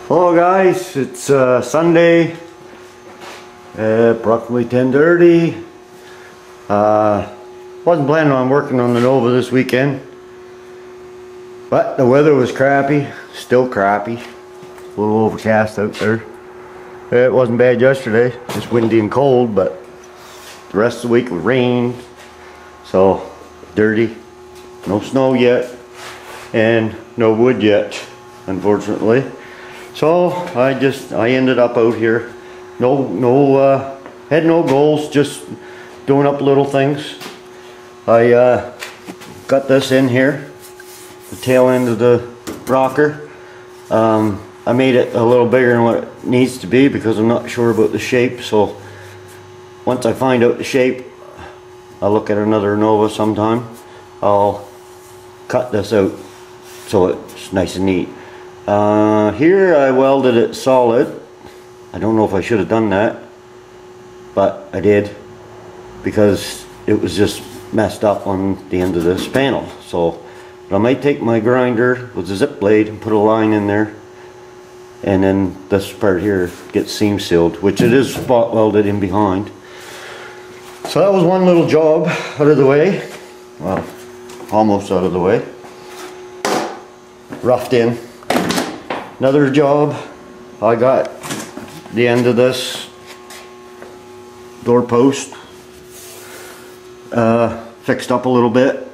Hello guys, it's Sunday, approximately 10:30. Wasn't planning on working on the Nova this weekend, but the weather was crappy, still crappy, a little overcast out there. It wasn't bad yesterday, just windy and cold, but the rest of the week was rain, so dirty, no snow yet, and no wood yet, unfortunately. So I ended up out here. Had no goals, just doing up little things. I got this in here, the tail end of the rocker. I made it a little bigger than what it needs to be because I'm not sure about the shape. So once I find out the shape, I'll look at another Nova sometime. I'll cut this out so it's nice and neat. Here I welded it solid. I don't know if I should have done that, but I did because it was just messed up on the end of this panel. So I might take my grinder with a zip blade and put a line in there, and then this part here gets seam sealed, which it is spot welded in behind. So that was one little job out of the way. Well, almost out of the way. Roughed in. Another job, I got the end of this door post fixed up a little bit.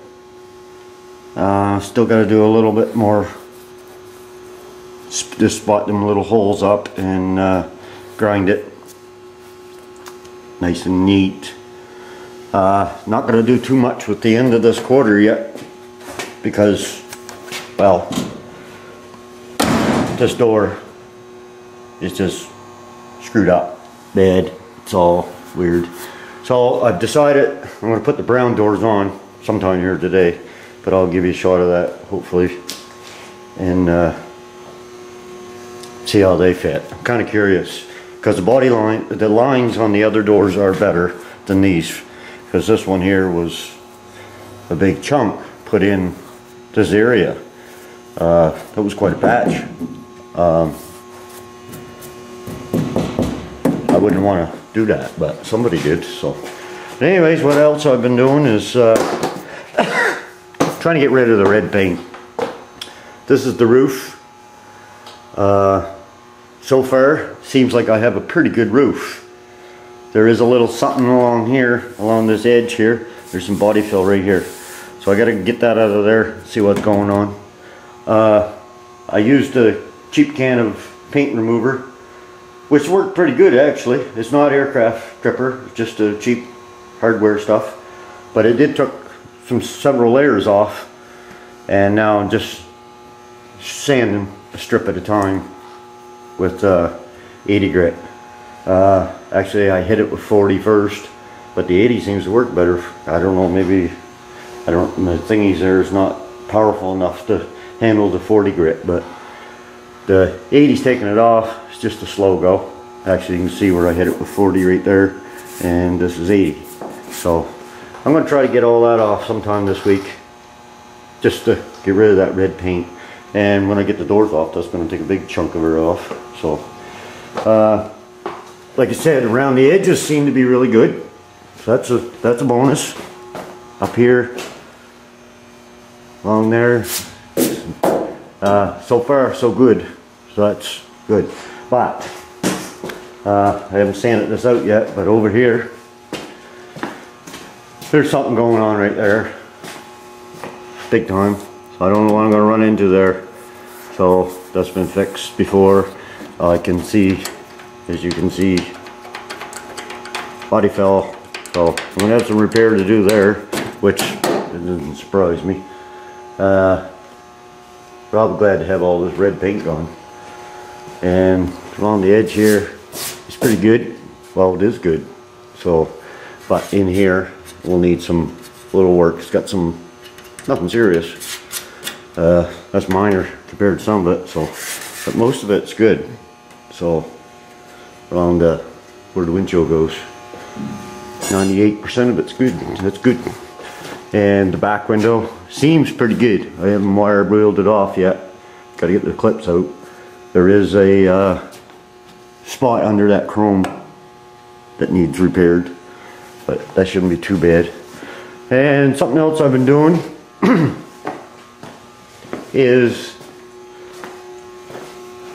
Still got to do a little bit more, just spot them little holes up and grind it nice and neat. Not going to do too much with the end of this quarter yet because, well, this door is just screwed up bad. It's all weird. So I've decided I'm going to put the brown doors on sometime here today, but I'll give you a shot of that hopefully and see how they fit. I'm kind of curious because the lines on the other doors are better than these, because this one here was a big chunk put in this area. That was quite a batch. I wouldn't want to do that, but somebody did. So anyways, what else I've been doing is trying to get rid of the red paint. This is the roof. So far seems like I have a pretty good roof. There is a little something along here, along this edge here. There's some body fill right here, so I got to get that out of there, see what's going on. I used a cheap can of paint remover, which worked pretty good actually. It's not aircraft stripper, it's just a cheap hardware stuff, but it did took several layers off, and now I'm just sanding a strip at a time with 80 grit. Actually I hit it with 40 first, but the 80 seems to work better. I don't know, maybe the thingies there is not powerful enough to handle the 40 grit, but the 80's taking it off. It's just a slow go. Actually, you can see where I hit it with 40 right there, and this is 80. So I'm going to try to get all that off sometime this week, just to get rid of that red paint. And when I get the doors off, that's going to take a big chunk of it off. So like I said, around the edges seem to be really good, so that's a bonus. Up here, along there, so far so good. So that's good, but I haven't sanded this out yet. But over here, there's something going on right there, big time. So I don't know what I'm going to run into there. So that's been fixed before. I can see, as you can see, body fell. So I'm going to have some repair to do there, which doesn't surprise me. But I'll be glad to have all this red paint gone. And along the edge here, it's pretty good. Well, it is good. So, but in here, we'll need some little work. It's got some, nothing serious. That's minor compared to some of it. So, but most of it's good. So, around where the windshield goes, 98% of it's good. That's good. And the back window seems pretty good. I haven't wire wheeled it off yet. Got to get the clips out. there is a spot under that chrome that needs repaired, but that shouldn't be too bad. And something else I've been doing is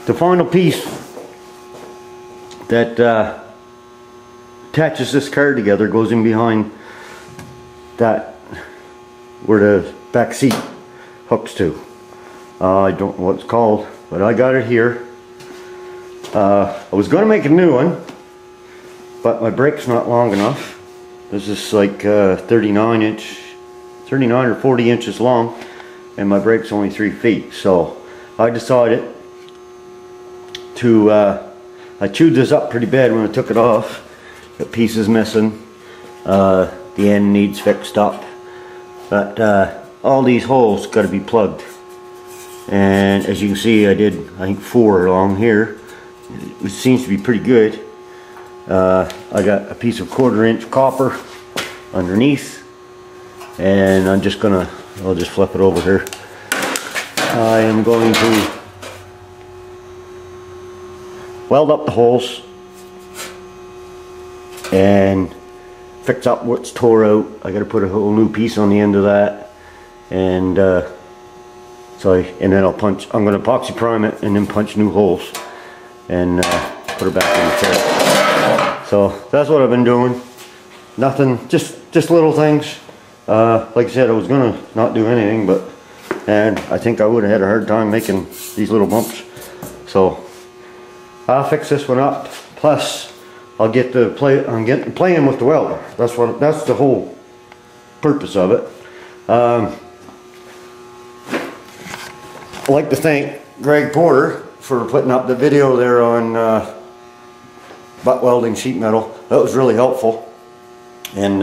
the final piece that attaches this car together goes in behind that where the back seat hooks to. I don't know what it's called, but I got it here. I was going to make a new one, but my brake's not long enough. This is like 39 or 40 inches long, and my brake's only 3 feet. So I decided to, I chewed this up pretty bad when I took it off. Got pieces missing. The end needs fixed up. But all these holes got to be plugged. And as you can see, I did, I think, 4 along here. It seems to be pretty good. I got a piece of 1/4 inch copper underneath, and I'm just gonna, I'll just flip it over here. I am going to weld up the holes and fix up what's tore out. I got to put a whole new piece on the end of that, and and then I'll punch. I'm going to epoxy prime it and then punch new holes and put it back in the chair. So that's what I've been doing. Nothing, just little things. Like I said, I was gonna not do anything, and I think I would have had a hard time making these little bumps. So I'll fix this one up. Plus, I'll get to play. I'm getting playing with the welder. That's the whole purpose of it. I'd like to thank Greg Porter for putting up the video there on butt welding sheet metal. That was really helpful, and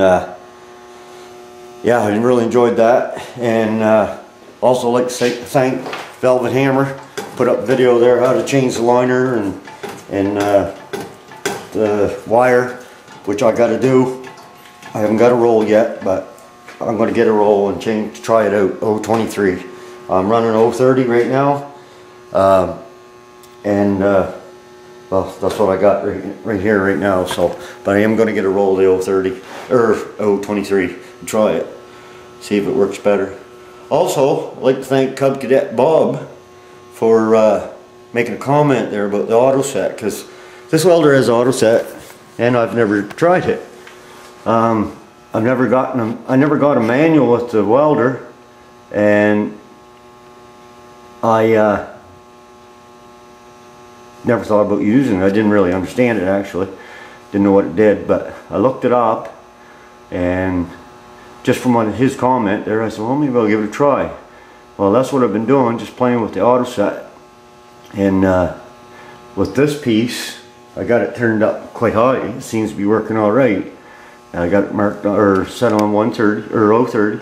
yeah, I really enjoyed that. And also like to thank Velvet Hammer, put up a video there how to change the liner and the wire, which I got to do. I haven't got a roll yet, but I'm going to get a roll and try it out. 023. I'm running 030 right now, well, that's what I got right here right now. So, but I am going to get a roll of the 030 or 023 and try it, see if it works better. Also, I'd like to thank Cub Cadet Bob for making a comment there about the auto set, because this welder has auto set and I've never tried it. I never got a manual with the welder, and I never thought about using it. I didn't really understand it, actually. Didn't know what it did, but I looked it up, and just from his comment there, I said, well, maybe I'll give it a try. Well, that's what I've been doing, just playing with the auto set. And with this piece, I got it turned up quite high. It seems to be working all right. I got it marked or set on 130 or 030,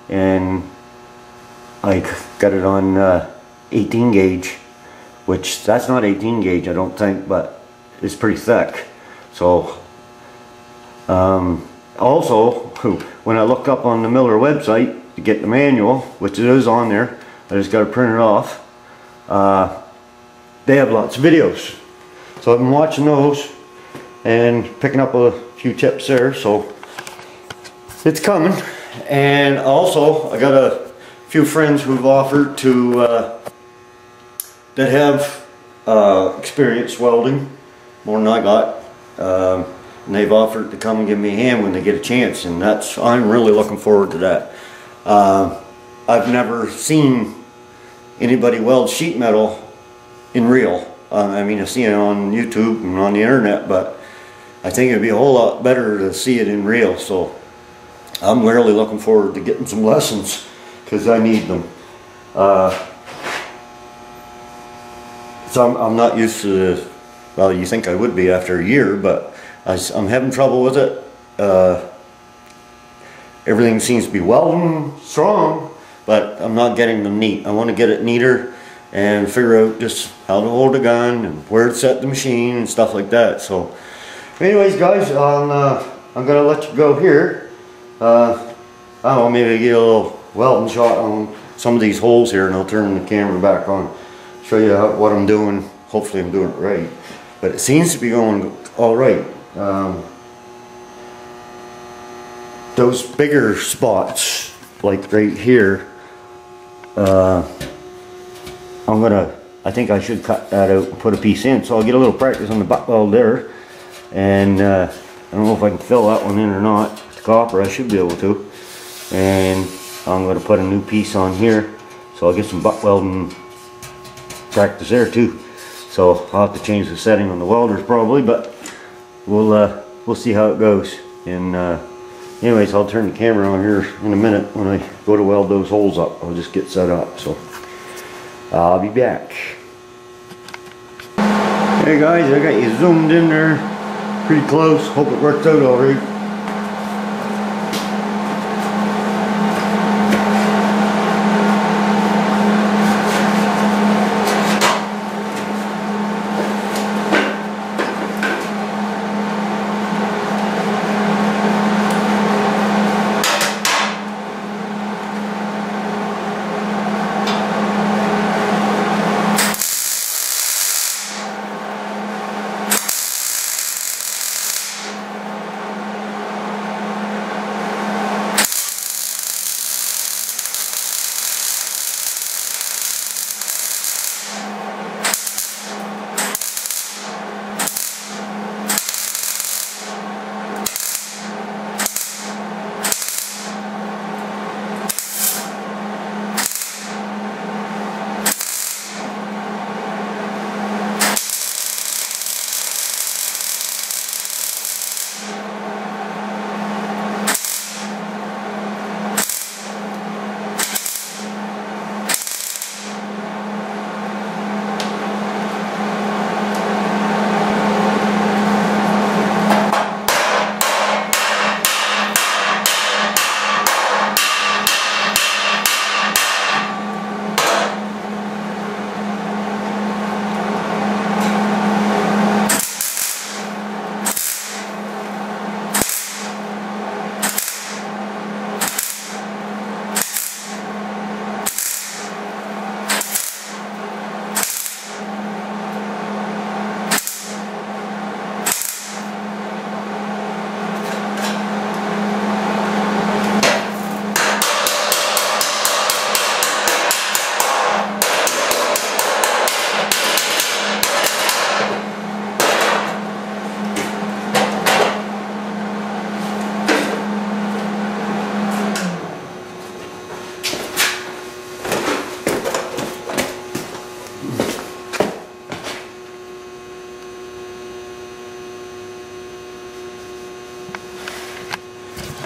and I got it on 18 gauge, which that's not 18 gauge, I don't think, but it's pretty thick. So also, when I looked up on the Miller website to get the manual, which it is on there, I just got to print it off. They have lots of videos, so I've been watching those and picking up a few tips there, so it's coming. And also, I got a few friends who've offered to that have experience welding more than I got, and they've offered to come and give me a hand when they get a chance, and I'm really looking forward to that. I've never seen anybody weld sheet metal in real. I mean, I've seen it on YouTube and on the internet, but I think it'd be a whole lot better to see it in real. So I'm really looking forward to getting some lessons, because I need them. So I'm not used to, well, you think I would be after a year, but I'm having trouble with it. Everything seems to be welding strong, but I'm not getting them neat. I want to get it neater and figure out just how to hold a gun and where to set the machine and stuff like that. So anyways, guys, I'm gonna let you go here. I don't know, maybe get a little welding shot on some of these holes here, and I'll turn the camera back on, show you what I'm doing. Hopefully I'm doing it right, but it seems to be going all right. Those bigger spots, like right here, I think I should cut that out and put a piece in, so I'll get a little practice on the butt weld there. And I don't know if I can fill that one in or not. It's copper, I should be able to. And I'm going to put a new piece on here, so I'll get some butt welding practice there too. So I'll have to change the setting on the welders probably, but we'll see how it goes. And anyways, I'll turn the camera on here in a minute when I go to weld those holes up. I'll just get set up, so I'll be back. Hey guys, I got you zoomed in there pretty close. Hope it works out all right.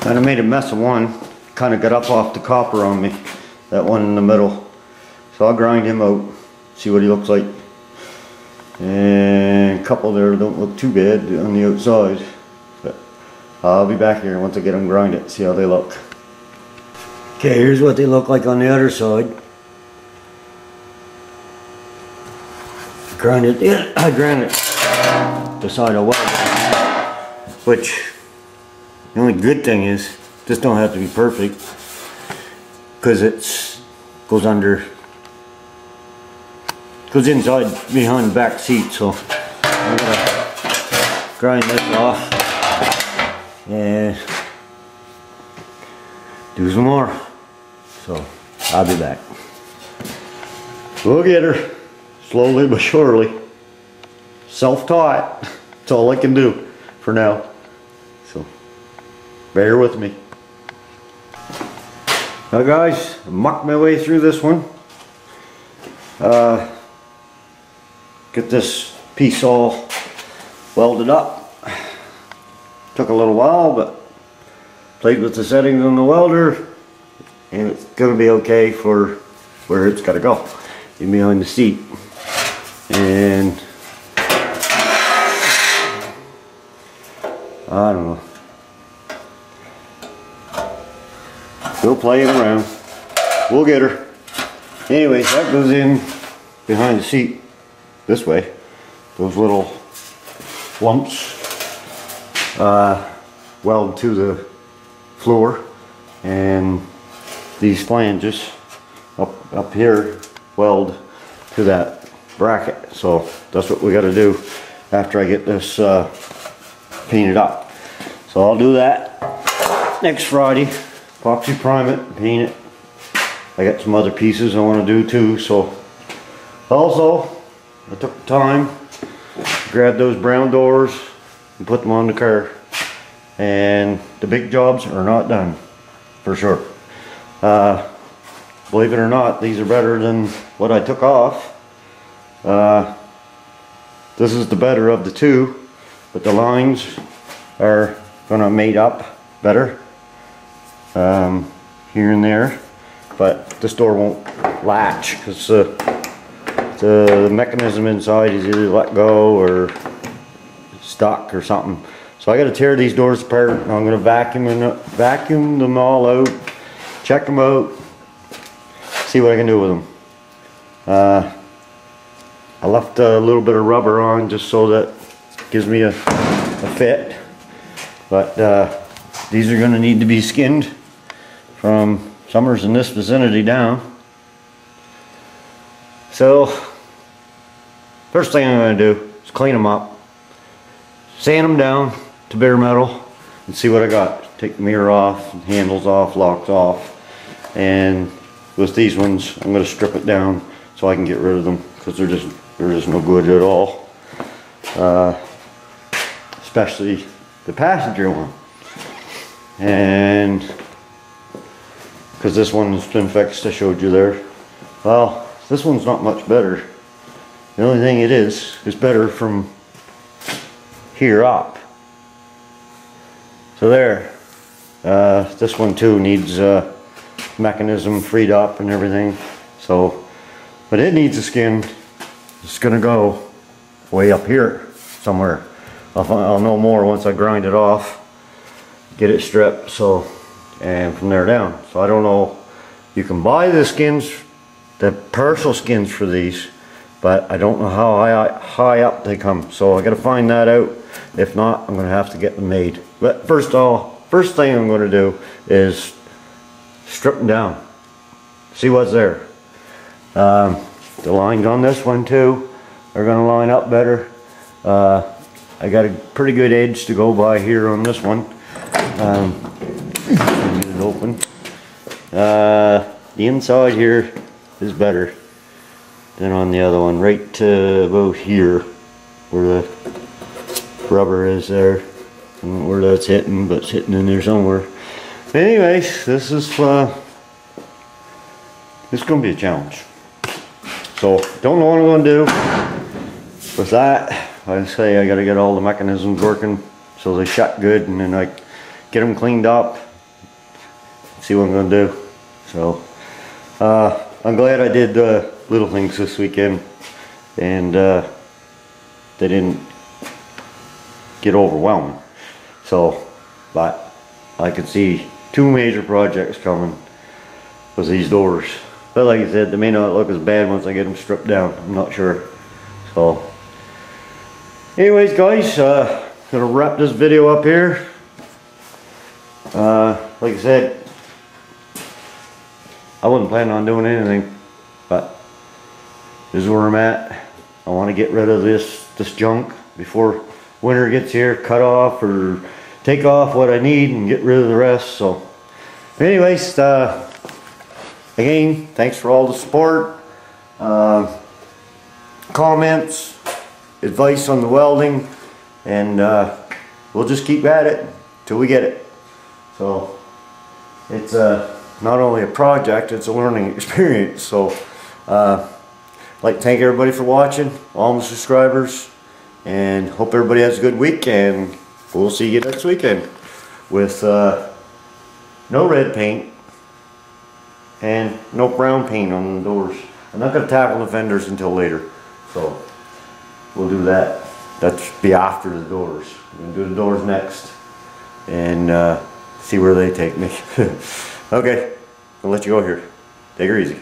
And I made a mess of one, kind of got up off the copper on me, that one in the middle. So I'll grind him out, see what he looks like. And a couple there don't look too bad on the outside. But I'll be back here once I get them grinded, see how they look. Okay, here's what they look like on the other side. Grinded, yeah, I ground it the side of weld, which the only good thing is this don't have to be perfect because it's goes under, goes inside behind the back seat. So I'm gonna grind this off and do some more. So I'll be back. We'll get her slowly but surely. Self-taught. That's all I can do for now. So bear with me. Now guys, I mucked my way through this one. Get this piece all welded up. Took a little while, but played with the settings on the welder and it's gonna be okay for where it's gotta go, in behind the seat. And I don't know, we'll play it around, we'll get her. Anyways, that goes in behind the seat this way. Those little lumps weld to the floor, and these flanges up here weld to that bracket. So that's what we got to do after I get this painted up. So I'll do that next Friday. Epoxy prime it and paint it. I got some other pieces I want to do too. So also I took the time, grabbed those brown doors and put them on the car. And the big jobs are not done, for sure. Believe it or not, these are better than what I took off. This is the better of the two, but the lines are gonna mate up better here and there. But this door won't latch because the mechanism inside is either let go or stuck or something. So I got to tear these doors apart. And I'm going to vacuum them all out, check them out, see what I can do with them. I left a little bit of rubber on just so that it gives me a fit. But these are going to need to be skinned from somewheres in this vicinity down. So first thing I'm going to do is clean them up, sand them down to bare metal, and see what I got. Take the mirror off, handles off, locks off, and with these ones I'm going to strip it down so I can get rid of them because they're just no good at all. Especially the passenger one, and because this one's been fixed, I showed you there. Well, this one's not much better. The only thing it is better from here up. So there. This one too needs mechanism freed up and everything. So, but it needs a skin. It's gonna go way up here somewhere. I'll know more once I grind it off, get it stripped. So, and from there down. So I don't know. You can buy the skins, the partial skins for these, but I don't know how high up they come. So I got to find that out. If not, I'm going to have to get them made. But first thing I'm going to do is strip them down, see what's there. The lines on this one too are going to line up better. I got a pretty good edge to go by here on this one. Get it open. The inside here is better than on the other one, right to about here where the rubber is there. I don't know where that's hitting, but it's hitting in there somewhere. Anyways, this is gonna be a challenge. So don't know what I'm gonna do with that. I say I gotta get all the mechanisms working so they shut good, and then I get them cleaned up, see what I'm gonna do. So I'm glad I did little things this weekend, and they didn't get overwhelming. So, but I could see two major projects coming with these doors. But like I said, they may not look as bad once I get them stripped down. I'm not sure. So, anyways, guys, gonna wrap this video up here. Like I said, I wasn't planning on doing anything, but this is where I'm at. I want to get rid of this junk before winter gets here, cut off or take off what I need and get rid of the rest. So anyways, again, thanks for all the support, comments, advice on the welding, and we'll just keep at it till we get it. So it's not only a project, it's a learning experience. So I'd like to thank everybody for watching, all my subscribers, and hope everybody has a good week, and we'll see you next weekend with no red paint and no brown paint on the doors. I'm not going to tackle the fenders until later, so we'll do that. That's be after the doors. We're going to do the doors next and see where they take me. Okay, I'll let you go here. Take her easy.